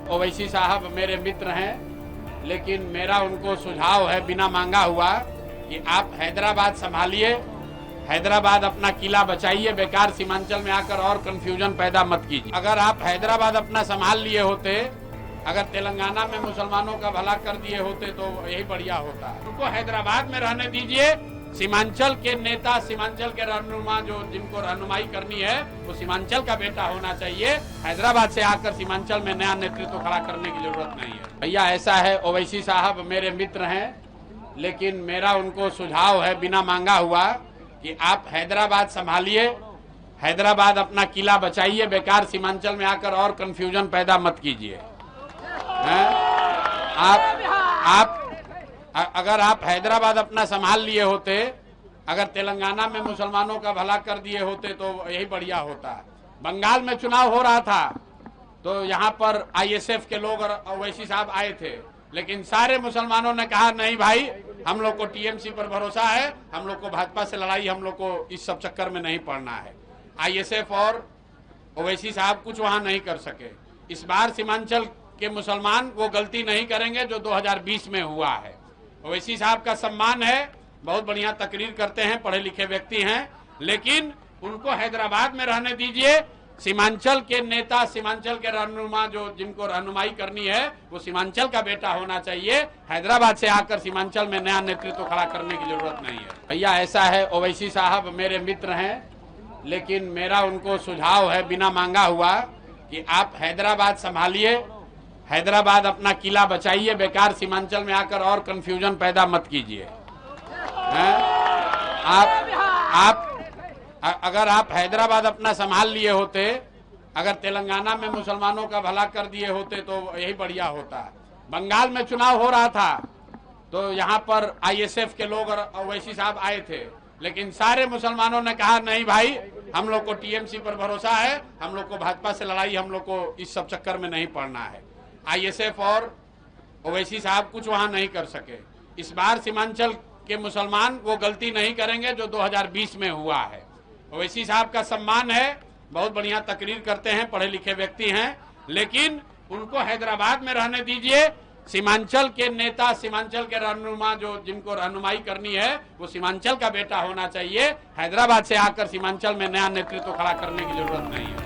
ओवैसी साहब मेरे मित्र हैं, लेकिन मेरा उनको सुझाव है बिना मांगा हुआ कि आप हैदराबाद संभालिए, हैदराबाद अपना किला बचाइए, बेकार सीमांचल में आकर और कंफ्यूजन पैदा मत कीजिए। अगर आप हैदराबाद अपना संभाल लिए होते, अगर तेलंगाना में मुसलमानों का भला कर दिए होते तो यही बढ़िया होता। उनको हैदराबाद में रहने दीजिए। सीमांचल के नेता, सीमांचल के रहनुमा जो जिनको रहनुमाई करनी है वो सीमांचल का बेटा होना चाहिए। हैदराबाद से आकर सीमांचल में नया नेतृत्व खड़ा करने की जरूरत नहीं है। भैया ऐसा है, ओवैसी साहब मेरे मित्र हैं, लेकिन मेरा उनको सुझाव है बिना मांगा हुआ कि आप हैदराबाद संभालिए, हैदराबाद अपना किला बचाइए, बेकार सीमांचल में आकर और कंफ्यूजन पैदा मत कीजिए। अगर आप हैदराबाद अपना संभाल लिए होते, अगर तेलंगाना में मुसलमानों का भला कर दिए होते तो यही बढ़िया होता। बंगाल में चुनाव हो रहा था तो यहाँ पर आईएसएफ के लोग और ओवैसी साहब आए थे, लेकिन सारे मुसलमानों ने कहा नहीं भाई, हम लोग को टीएमसी पर भरोसा है, हम लोग को भाजपा से लड़ाई, हम लोग को इस सब चक्कर में नहीं पड़ना है। आईएसएफ और ओवैसी साहब कुछ वहां नहीं कर सके। इस बार सीमांचल के मुसलमान वो गलती नहीं करेंगे जो 2020 में हुआ है। ओवैसी साहब का सम्मान है, बहुत बढ़िया तकरीर करते हैं, पढ़े लिखे व्यक्ति हैं, लेकिन उनको हैदराबाद में रहने दीजिए। सीमांचल के नेता, सीमांचल के रहनुमा जो जिनको रहनुमाई करनी है वो सीमांचल का बेटा होना चाहिए। हैदराबाद से आकर सीमांचल में नया नेतृत्व खड़ा करने की जरूरत नहीं है। भैया ऐसा है, ओवैसी साहब मेरे मित्र हैं, लेकिन मेरा उनको सुझाव है बिना मांगा हुआ कि आप हैदराबाद संभालिए, हैदराबाद अपना किला बचाइए, बेकार सीमांचल में आकर और कंफ्यूजन पैदा मत कीजिए। अगर आप हैदराबाद अपना संभाल लिए होते, अगर तेलंगाना में मुसलमानों का भला कर दिए होते तो यही बढ़िया होता। बंगाल में चुनाव हो रहा था तो यहाँ पर आईएसएफ के लोग और ओवैसी साहब आए थे, लेकिन सारे मुसलमानों ने कहा नहीं भाई, हम लोग को टीएमसी पर भरोसा है, हम लोग को भाजपा से लड़ाई, हम लोग को इस सब चक्कर में नहीं पड़ना है। आईएसएफ और ओवैसी साहब कुछ वहां नहीं कर सके। इस बार सीमांचल के मुसलमान वो गलती नहीं करेंगे जो 2020 में हुआ है। ओवैसी साहब का सम्मान है, बहुत बढ़िया तकरीर करते हैं, पढ़े लिखे व्यक्ति हैं, लेकिन उनको हैदराबाद में रहने दीजिए। सीमांचल के नेता, सीमांचल के रहनुमा जो जिनको रहनुमाई करनी है वो सीमांचल का बेटा होना चाहिए। हैदराबाद से आकर सीमांचल में नया नेतृत्व खड़ा करने की जरूरत नहीं है।